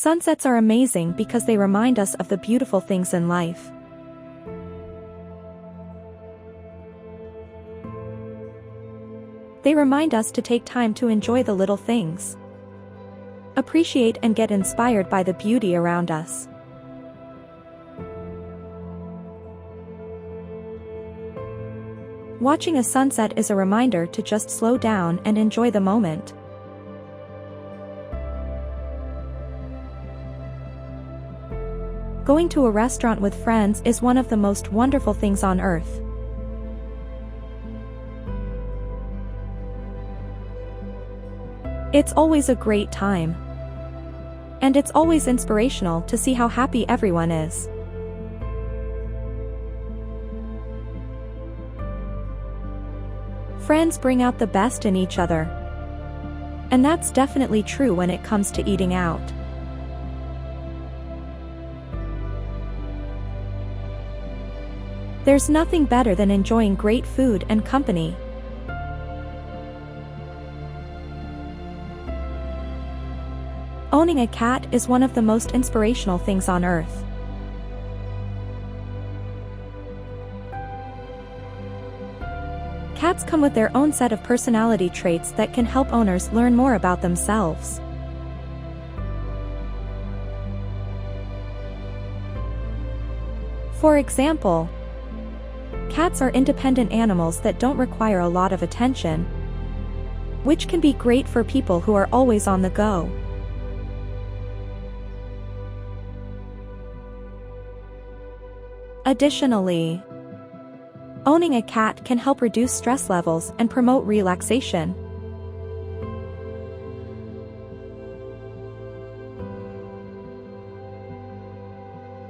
Sunsets are amazing because they remind us of the beautiful things in life. They remind us to take time to enjoy the little things, appreciate and get inspired by the beauty around us. Watching a sunset is a reminder to just slow down and enjoy the moment. Going to a restaurant with friends is one of the most wonderful things on earth. It's always a great time. And it's always inspirational to see how happy everyone is. Friends bring out the best in each other. And that's definitely true when it comes to eating out. There's nothing better than enjoying great food and company. Owning a cat is one of the most inspirational things on earth. Cats come with their own set of personality traits that can help owners learn more about themselves. For example, cats are independent animals that don't require a lot of attention, which can be great for people who are always on the go. Additionally, owning a cat can help reduce stress levels and promote relaxation.